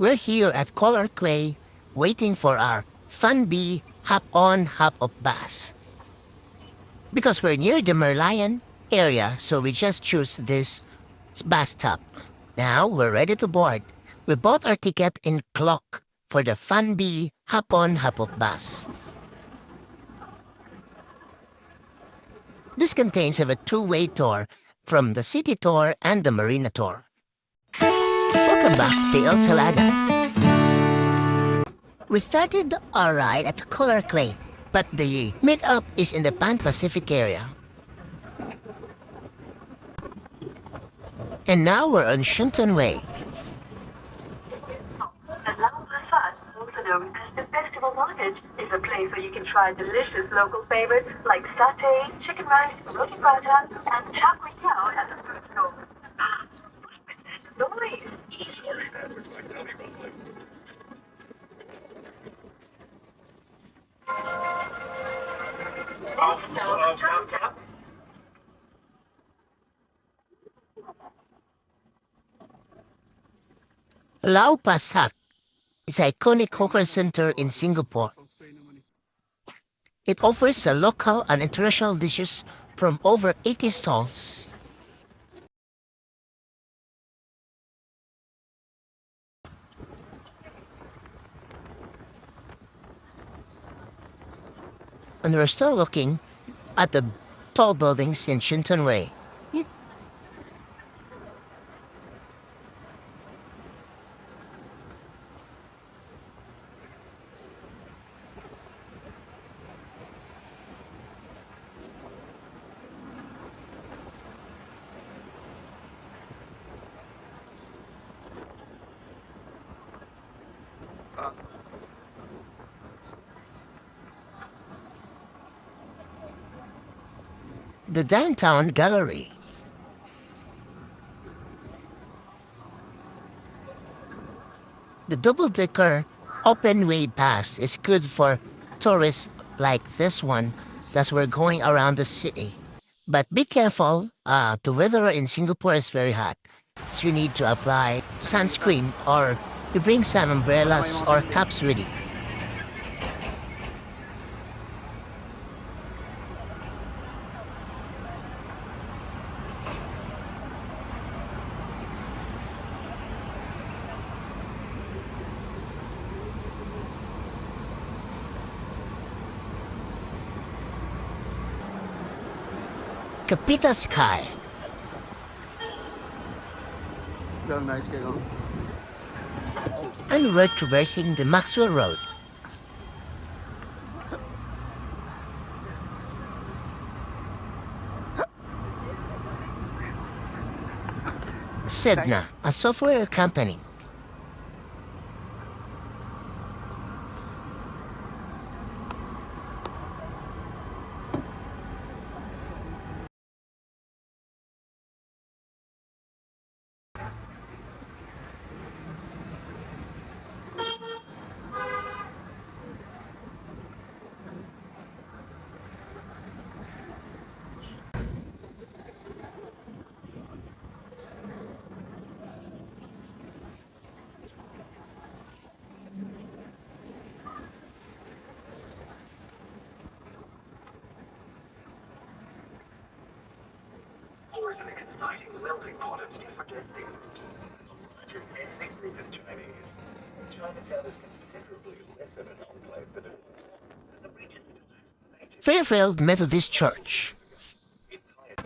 We're here at Collyer Quay waiting for our FunVee hop-on hop-off bus. Because we're near the Merlion area, so we just choose this bus stop. Now we're ready to board. We bought our ticket in clock for the FunVee hop-on hop-off bus. This contains a two-way tour from the city tour and the marina tour. Welcome back to Tyersal laagan. We started our ride at Collyer Quay, but the meet-up is in the Pan-Pacific area. And now we're on Shenton Way. Basah, also known as the Festival Market, is a place where you can try delicious local favorites like satay, chicken rice, roti prata, and char kway teow at the food stall. Stories. Chinatown. Lau Pasat is an iconic hawker center in Singapore. It offers a local and international dishes from over 80 stalls. And we're still looking at the tall buildings in Shenton Way. The downtown gallery. The double-decker open-way pass is good for tourists like this one that we're going around the city. But be careful, the weather in Singapore is very hot. So you need to apply sunscreen or you bring some umbrellas or caps with you. Kapita Sky. Nice kayo. And we're traversing the Maxwell Road. Sedna, a software company. Tours an exciting melting pot of different ethnic groups. Just ethnic group is Chinese. Chinatown is considerably less of an enclave than it is. The region still has native Fairfield Methodist Church.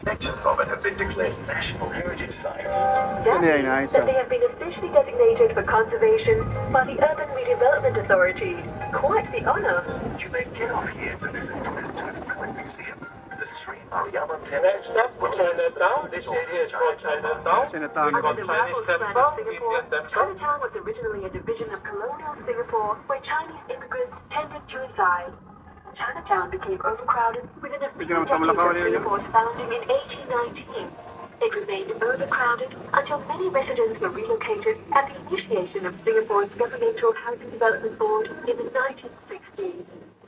sections of it have been declared National Heritage Sites. Very nice. That they have been officially designated for conservation by the Urban Redevelopment Authority. Quite the honor. You may get off here to visit the Botanical Museum. The Sri Mariamman Temple. Next up, Chinatown. This area is called Chinatown. Chinatown. Under the Chinese Raffles plan temple, of Singapore, Indian temple. Chinatown was originally a division of colonial Singapore where Chinese immigrants tended to reside. Chinatown became overcrowded within a few Bigyan naman decades tamlakaw of niya yan. Singapore's founding in 1819. It remained overcrowded until many residents were relocated at the initiation of Singapore's Governmental Housing Development Board in the 1960s.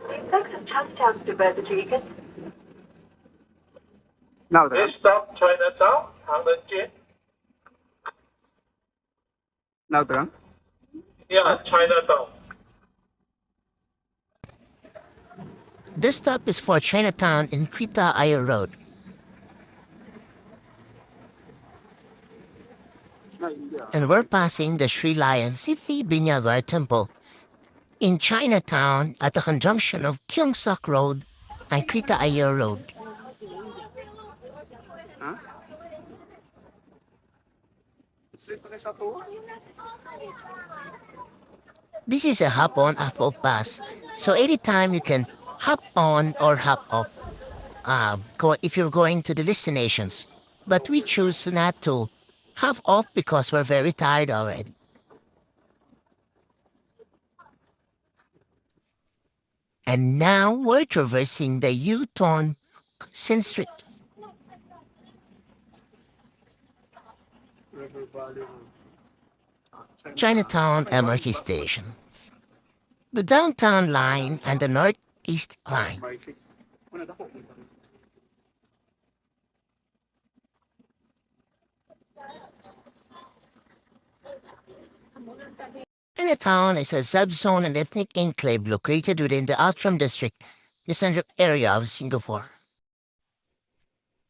The effects of Chinatown's diversity can Now, tara. Next stop, Chinatown. Carlitn. Now, tara. Yeah, Chinatown. This stop is for Chinatown in Kreta Ayer Road. Na India. And we're passing the Sri Lion City Binyagar Temple in Chinatown at the conjunction of Kyungsuk Road and Kreta Ayer Road. Ha? Sleep ka sa to? This is a hop-on, hop-off bus, so anytime you can hop on or hop off if you're going to the destinations. But we choose not to hop off because we're very tired already. And now we're traversing the U-turn Sin Street, River Valley Road. Chinatown MRT station, the downtown line and the northeast line. Biking. Ano na ako? Chinatown is a subzone and ethnic enclave located within the Outram district, the central area of Singapore.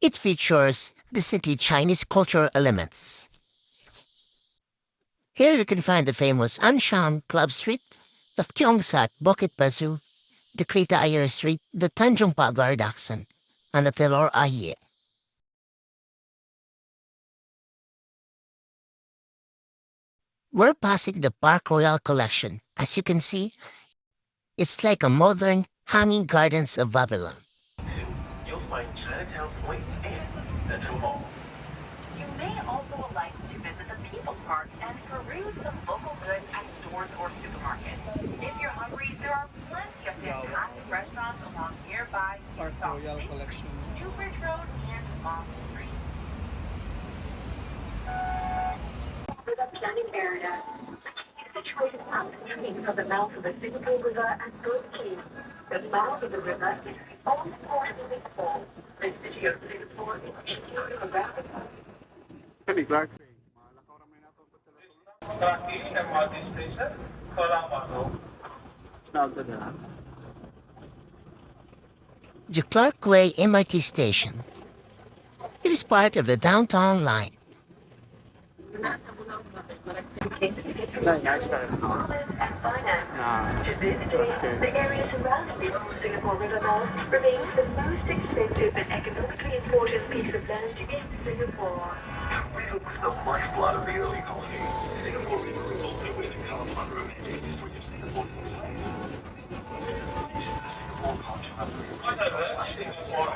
It features distinctly Chinese cultural elements. Here you can find the famous Ansham Club Street, the Kyongsat Bukit Pasu, the Kreta Ayer Street, the Tanjung Pagar Daksan, and the Telor Ayer. We're passing the Park Royal Collection. As you can see, it's like a modern hanging gardens of Babylon. You'll find Chinatown's Quay and Central Mall. You may also like to visit the People's Park and peruse some local goods at stores or supermarkets. If you're hungry, there are plenty of fantastic restaurants along nearby Park South Royal Street, Collection. Newbridge Road, and Moss Street. For the planning area, it's situated upstream from the mouth of the Singapore River and Bungy. The mouth of the river is the old port of Midpoint. The city of Singapore is situated around the Kani Clark Bay. Malakaw ramay nato pa sila to. Kaki MRT station, Kalamano. Nagda na. The Clark Quay MRT station. It is part of the downtown line. Nice ka. and finance. Na. To this day, the area surrounding the old Singapore River mouth remains the most expensive and economically important piece of land in Singapore. River was the lifeblood of the early colony. Singapore River is also where the Carlitn romantic history of Singapore takes place. The Singapore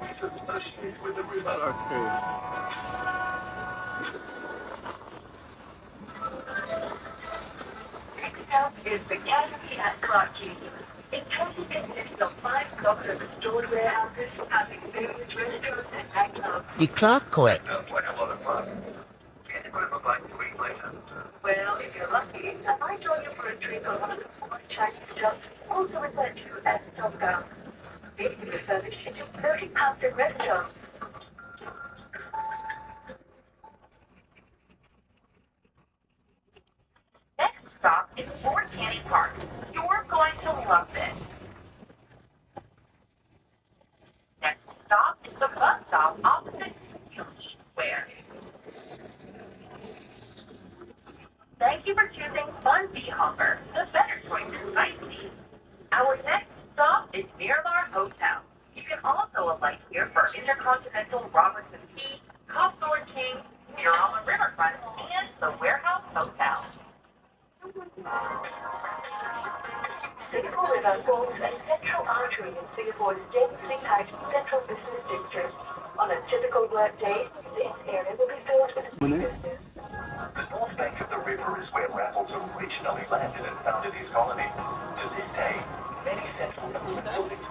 culture associated with the river. Clark Bay. Next up is the Gallery at Clarkey. It totally consists of 5 blocks of restored warehouses housing various restaurants and nightclubs. The Clark Quay. Sounds like a lot of fun. And it would look like 3 later. Well, if you're lucky, I might join you for a drink on one of the 4 Chinese shops, also referred to as Tong. These can be furnished into 30-pound restaurants. Next stop is Fort Canning Park. You're going to love this. Next stop is the bus stop opposite Union Square. Thank you for choosing FunVee Hopper, the better choice in sightseeing. Our next stop is Mirmar Hotel. You can also alight here for Intercontinental Robertson Tea, Copthorne King, Mirmar Riverfront, and the Warehouse Hotel. Singapore River forms a central artery in Singapore's densely packed central business district. On a typical work day, this area will be filled with business. The north bank of the river is where Raffles originally landed and founded his colony. To this day, many central government buildings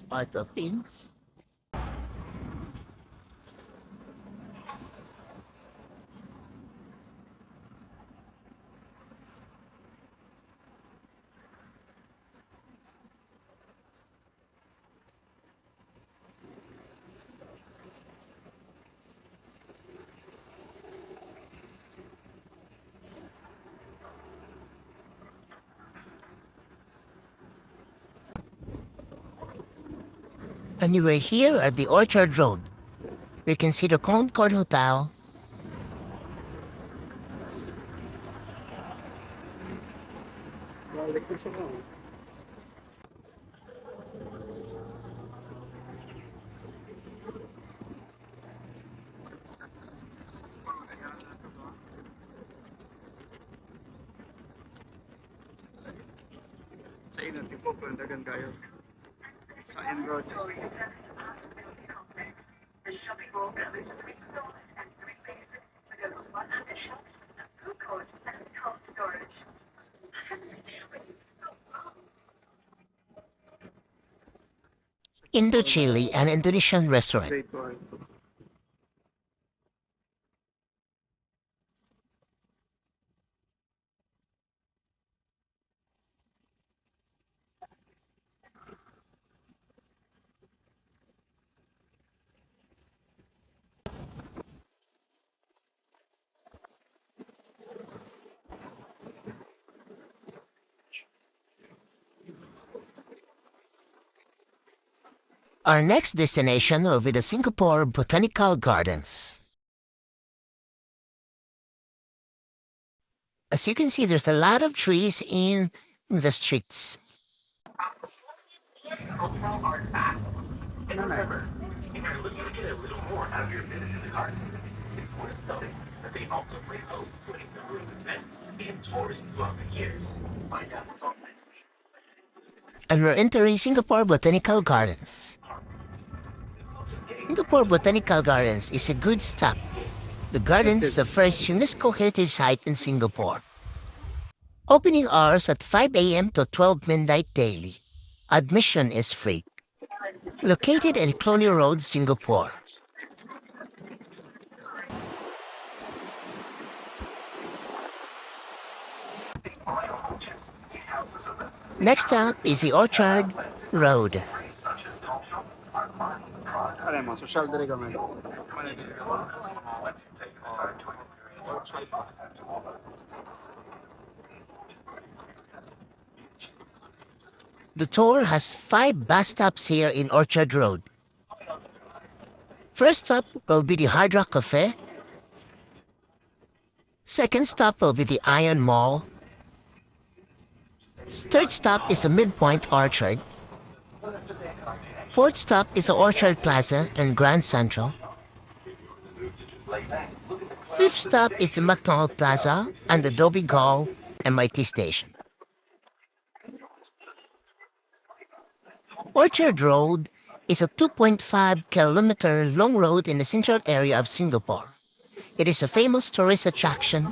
Part of pins. Anyway, here at the Orchard Road, we can see the Concord Hotel. Balik na sila. Sa ina, tipok lang dagan kayo. Sa road. The shopping mall covers 3 floors and 3 basements with over 100 shops, food court, and cold storage. Indo-Chile and Indonesian restaurant. Great tour. Our next destination will be the Singapore Botanical Gardens. As you can see, there's a lot of trees in the streets. Nanay. If you're looking to get a little more out of your visit to the garden, it's worth noting that they also play host to an number of events and tours throughout the year. Find out what's on this week. And we're entering Singapore Botanical Gardens. Singapore Botanical Gardens is a good stop. The gardens is the first UNESCO heritage site in Singapore. Opening hours at 5 a.m. to 12 midnight daily. Admission is free. Located at Collyer Road, Singapore. Next up is the Orchard Road. Alam mo, social diri kami. The tour has 5 bus stops here in Orchard Road. First stop will be the Hard Rock Cafe. Second stop will be the Iron Mall. Third stop is the Midpoint Orchard. Fourth stop is the Orchard Plaza and Grand Central. Fifth stop is the McDonald Plaza and the Dhoby Gaut MRT station. Orchard Road is a 2.5-kilometer long road in the central area of Singapore. It is a famous tourist attraction.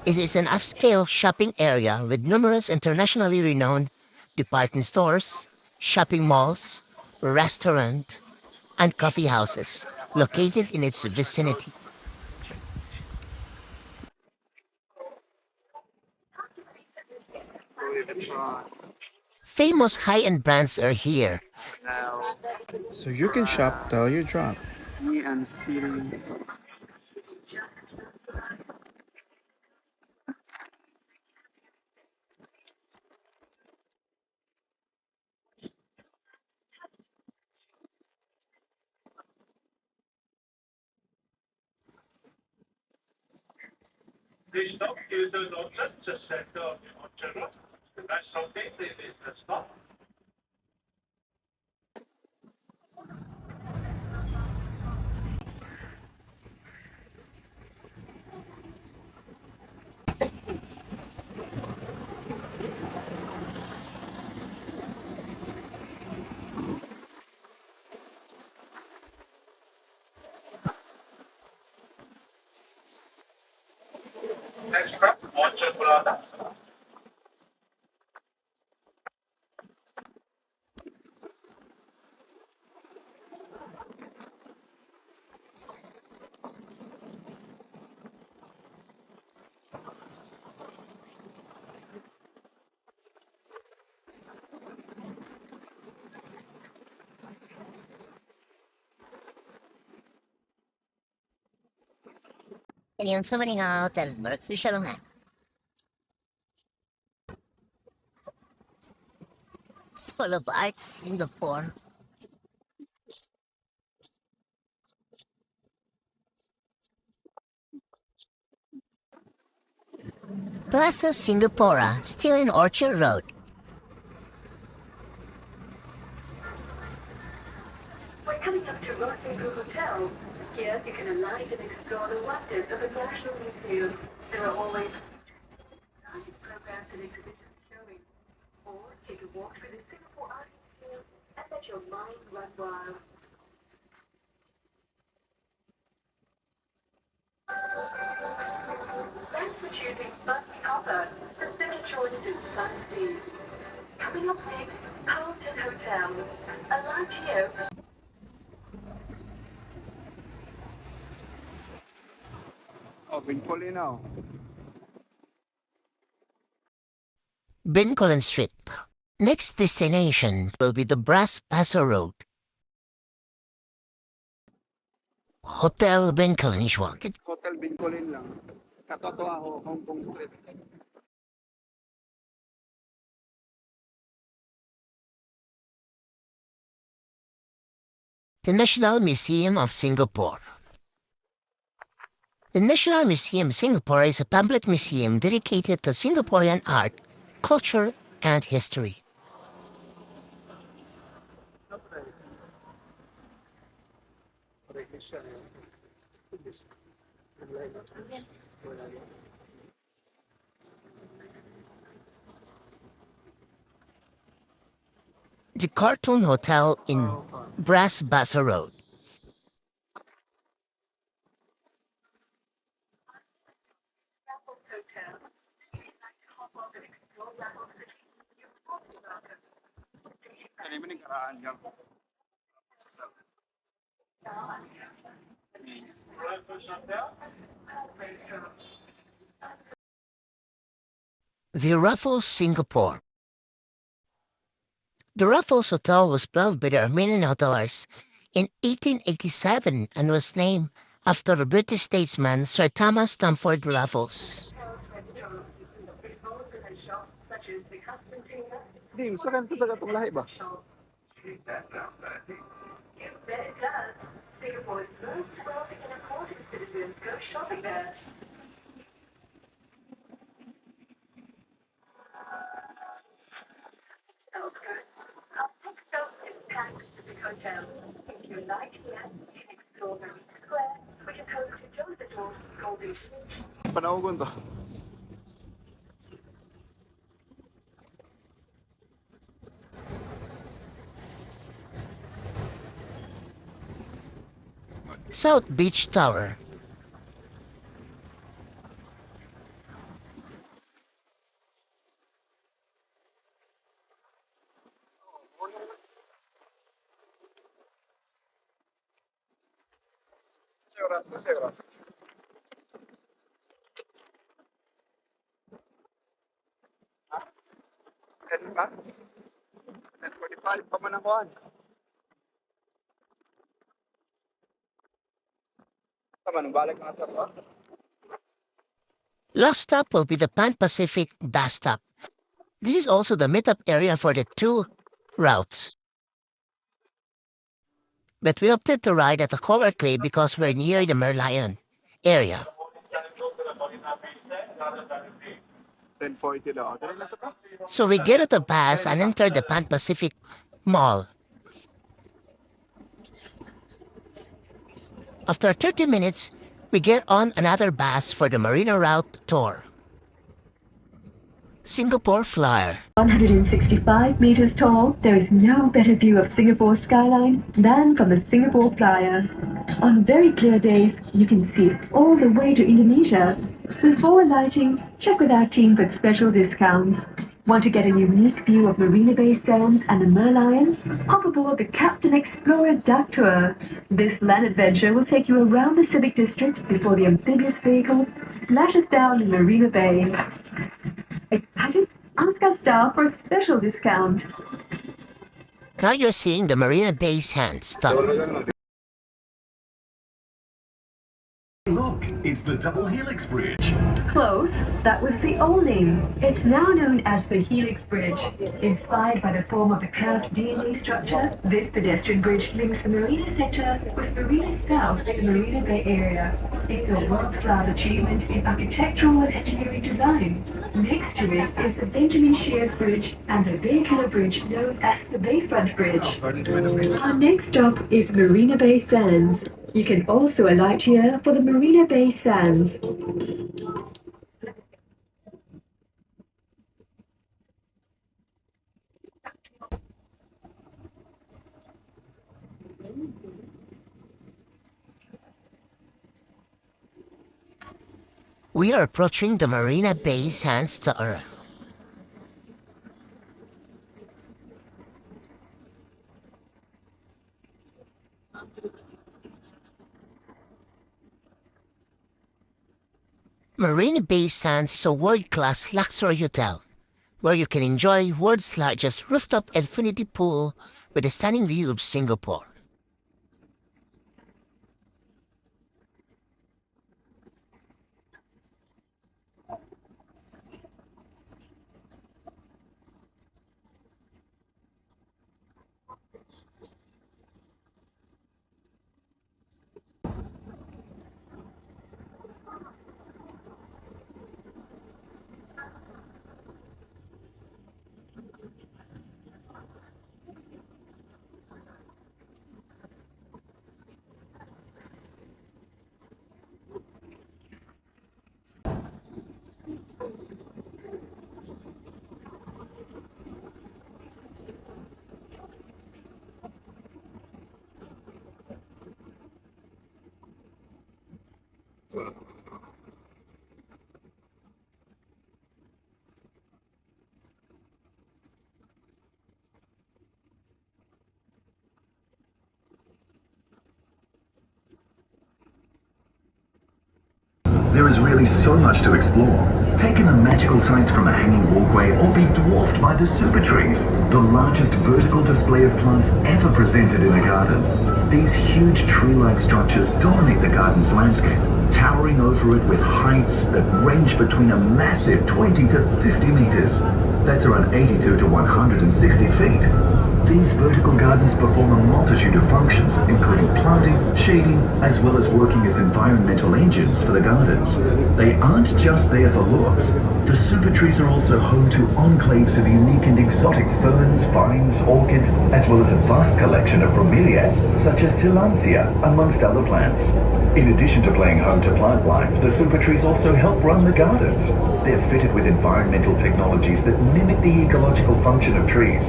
It is an upscale shopping area with numerous internationally renowned department stores, shopping malls, restaurants, and coffee houses located in its vicinity. Famous high-end brands are here. So you can shop till you drop. Me and Siri. The stop is an option to set up on general. That's something that is the stop. Next stop, Orchard Plaza. Yung sa maling hotel, barat siya lang nga. School of Arts, Singapore. Plaza Singapura, still in Orchard Road. We're coming up to Robertson Hotel. Here you can alight and explore the wonders of the National Museum. There are always programs and exhibitions showing. Or take a walk through the Singapore Art Museum and let your mind run wild. Thanks for choosing Bungy, the second choice in FunVee. Coming up next, Carlitn Hotel. A lunch here. Oh, Bincolin now. Bincolin Street. Next destination will be the Basah Road. Hotel Bincolin is one. Hotel Bincolin lang. Katotoa ako, Hong Kong Street. The National Museum of Singapore. The National Museum of Singapore is a public museum dedicated to Singaporean art, culture, and history. The Carlitn Hotel in Basah Road. Raffles Hotel. If you'd like to hop off and explore Raffles City, you're more than welcome. Ano yung nagkaraan ka? The Raffles, Singapore. The Raffles Hotel was built by the Armenian hoteliers in 1887 and was named after the British statesman Sir Thomas Stamford Raffles. Di, sa kan sa taga-tong lahi ba? You bet it does. Singapore's most wealthy and important citizens go shopping there. Outskirts. Our next stop is Civic Hotel. If you like here, you can explore Marina Square, which is home to Joseph's Golden Village. Panaugon to. South Beach Tower. Kasi oras. Ha? 10 ba? 10:45 pa man ang kuhan. Tama, nung balik na ito ba? Last stop will be the Pan Pacific bus stop. This is also the meetup area for the two routes. But we opted to ride at the Collyer Quay because we're near the Merlion area. 10:40 daw. Dali lang sa to. So we get at the bus and enter the Pan Pacific Mall. After 30 minutes, we get on another bus for the Marina Route tour. Singapore Flyer. 165 meters tall, there is no better view of Singapore's skyline than from the Singapore Flyer. On very clear days, you can see it all the way to Indonesia. Before alighting, check with our team for special discounts. Want to get a unique view of Marina Bay Sands and the Merlion? Hop aboard the Captain Explorer Duck Tour. This land adventure will take you around the Civic district before the amphibious vehicle splashes down in Marina Bay. Excited? Ask our staff for a special discount. Now you're seeing the Marina Bay Sands stop. Look, it's the double helix bridge. Close. That was the old name. It's now known as the Helix Bridge. Inspired by the form of the curved DNA structure, this pedestrian bridge links the Marina Sector with Marina South in the Marina Bay area. It's a world-class achievement in architectural and engineering design. Next to it is the Benjamin Shears Bridge and the Baycolor Bridge known as the Bayfront Bridge. Our next stop is Marina Bay Sands. You can also alight here for the Marina Bay Sands. We are approaching the Marina Bay Sands Tower. Marina Bay Sands is a world-class luxury hotel where you can enjoy world's largest rooftop infinity pool with a stunning view of Singapore. There is really so much to explore. Take in the magical sights from a hanging walkway or be dwarfed by the super trees, the largest vertical display of plants ever presented in a garden. These huge tree-like structures dominate the garden's landscape, towering over it with heights that range between a massive 20 to 50 meters. That's around 82 to 160 feet. These vertical gardens perform a multitude of functions, including planting, shading, as well as working as environmental engines for the gardens. They aren't just there for looks. The super trees are also home to enclaves of unique and exotic ferns, vines, orchids, as well as a vast collection of bromeliads, such as Tillandsia, amongst other plants. In addition to playing home to plant life, the super trees also help run the gardens. They're fitted with environmental technologies that mimic the ecological function of trees.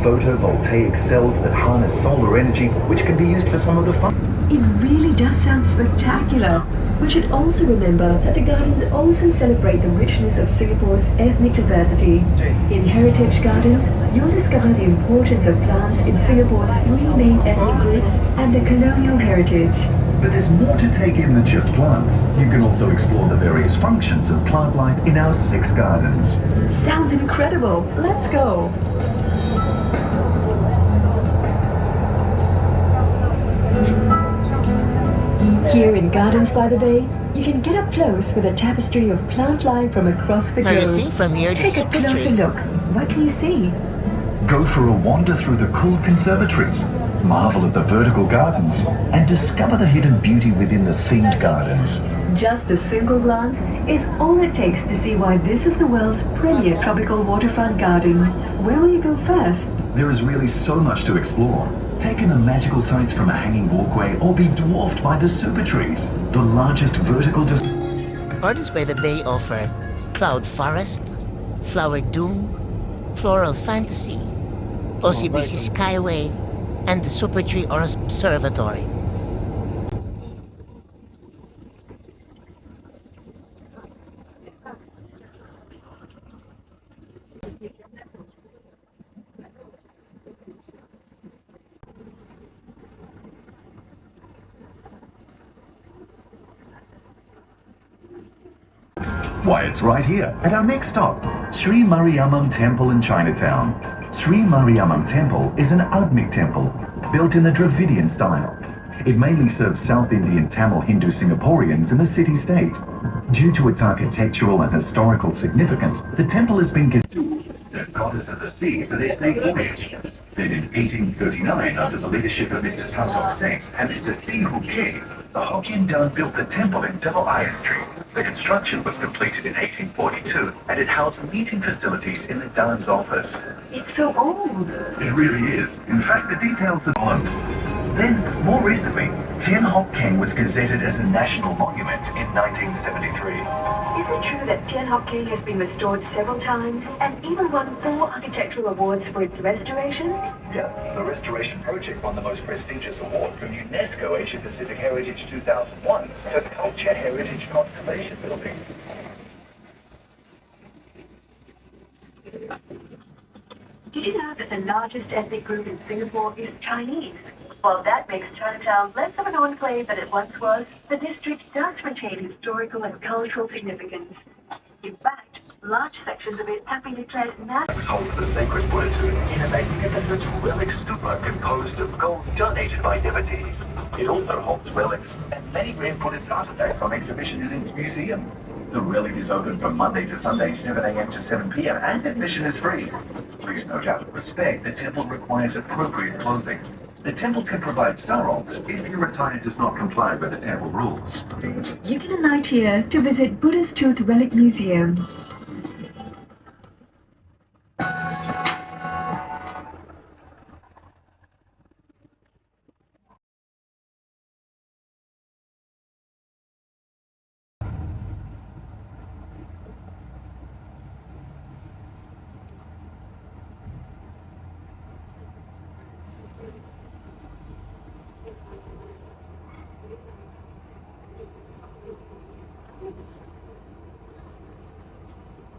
Photovoltaic cells that harness solar energy, which can be used for some of the fun. It really does sound spectacular. We should also remember that the gardens also celebrate the richness of Singapore's ethnic diversity. In heritage gardens, you'll discover the importance of plants in Singapore's three main ethnic groups and the colonial heritage. But there's more to take in than just plants. You can also explore the various functions of plant life in our 6 gardens. Sounds incredible. Let's go. Here in Gardens by the Bay, you can get up close with a tapestry of plant life from across the Now you globe. see from here the Take a super closer tree. look. What can you see? Go for a wander through the cool conservatories, marvel at the vertical gardens, and discover the hidden beauty within the themed gardens. Just a single glance is all it takes to see why this is the world's premier tropical waterfront garden. Where will you go first? There is really so much to explore. Take in the magical sights from a hanging walkway or be dwarfed by the super trees, the largest vertical Gardens by the Bay offer Cloud Forest, Flower Doom, Floral Fantasy, OCBC Skyway, and the Super Tree Observatory. Why, it's right here at our next stop, Sri Mariamman Temple in Chinatown. Sri Mariamman Temple is an Agni temple built in the Dravidian style. It mainly serves South Indian Tamil Hindu Singaporeans in the city-state. Due to its architectural and historical significance, the temple has been considered the goddess of the sea for their state voyage. Then in 1839, under the leadership of Mr. Tong and Mr. Quay, the Hokkien built the temple in double iron tree. The construction was completed in 1842, and it housed meeting facilities in the Dan's office. It's so old. It really is. In fact, the details are on. Then, more recently, Tien Hock Keng was gazetted as a national monument in 1973. Is it true that Tien Hock Keng has been restored several times and even won 4 architectural awards for its restoration? Yeah, the restoration project won the most prestigious award from UNESCO Asia Pacific Heritage 2001 for Culture Heritage Conservation Building. Did you know that the largest ethnic group in Singapore is Chinese? While that makes Chinatown less of an enclave than it once was, the district does retain historical and cultural significance. In fact, large sections of it have been declared national. It was home to the sacred Buddha tomb in a magnificent relic stupa composed of gold donated by devotees. It also holds relics and many rare Buddhist artifacts on exhibition in its museum. The relic is open from Monday to Sunday, 7 a.m. to 7 p.m. and admission is free. Please note out of respect, the temple requires appropriate clothing. The temple can provide sarongs if your attire does not comply with the temple rules. You can alight here to visit Buddha's Tooth Relic Museum.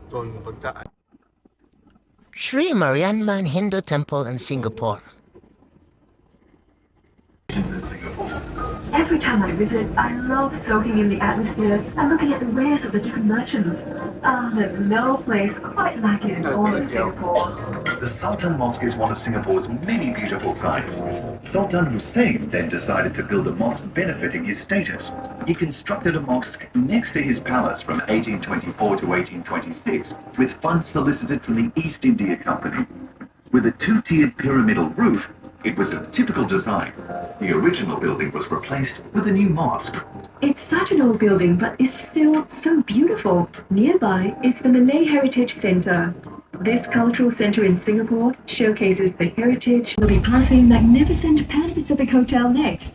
Ito yung pagkaan. Sri Mariamman Hindu Temple in Singapore. Every time I visit, I love soaking in the atmosphere and looking at the wares of the different merchants. There's no place quite like it in all of Singapore. The Sultan Mosque is one of Singapore's many beautiful sights. Sultan Hussein then decided to build a mosque benefiting his status. He constructed a mosque next to his palace from 1824 to 1826 with funds solicited from the East India Company. With a 2-tiered pyramidal roof, it was a typical design. The original building was replaced with a new mosque. It's such an old building, but it's still so beautiful. Nearby is the Malay Heritage Centre. This cultural centre in Singapore showcases the heritage. We'll be passing magnificent Pan Pacific Hotel next.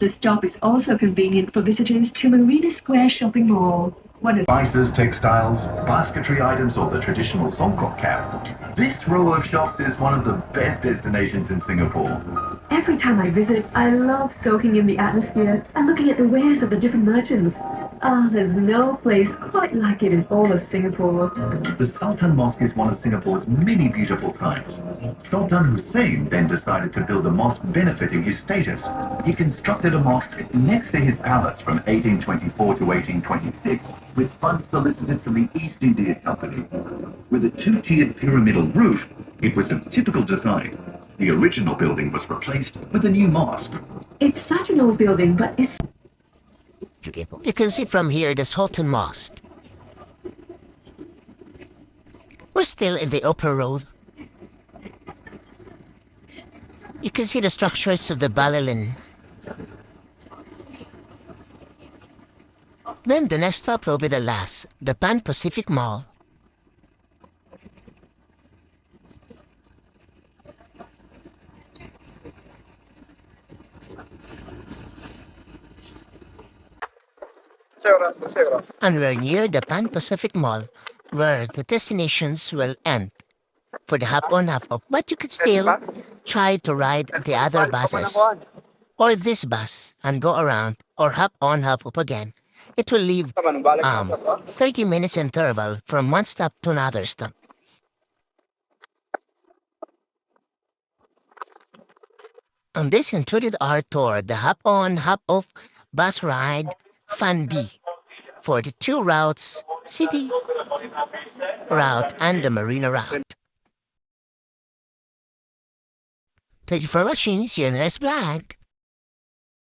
The stop is also convenient for visitors to Marina Square Shopping Mall. Spices, textiles, basketry items, or the traditional Songkok cap. This row of shops is one of the best destinations in Singapore. Every time I visit, I love soaking in the atmosphere and looking at the wares of the different merchants. There's no place quite like it in all of Singapore. The Sultan Mosque is one of Singapore's many beautiful sights. Sultan Hussein then decided to build a mosque benefiting his status. He constructed a mosque next to his palace from 1824 to 1826 with funds solicited from the East India Company. With a 2-tiered pyramidal roof, it was a typical design. The original building was replaced with a new mosque. It's such an old building, but it's... You can see from here the Sultan Mosque. We're still in the upper road. You can see the structures of the Balilin. Then the next stop will be the last, the Pan Pacific Mall. And we're near the Pan Pacific Mall, where the destinations will end for the hop-on, hop-off. But you could still try to ride the other buses, or this bus, and go around, or hop-on, hop-off again. It will leave 30 minutes interval from one stop to another stop. And this concluded our tour, the hop-on, hop-off bus ride FunVee for the 2 routes, city route and the marina route. Thank you for watching. See you in the next vlog.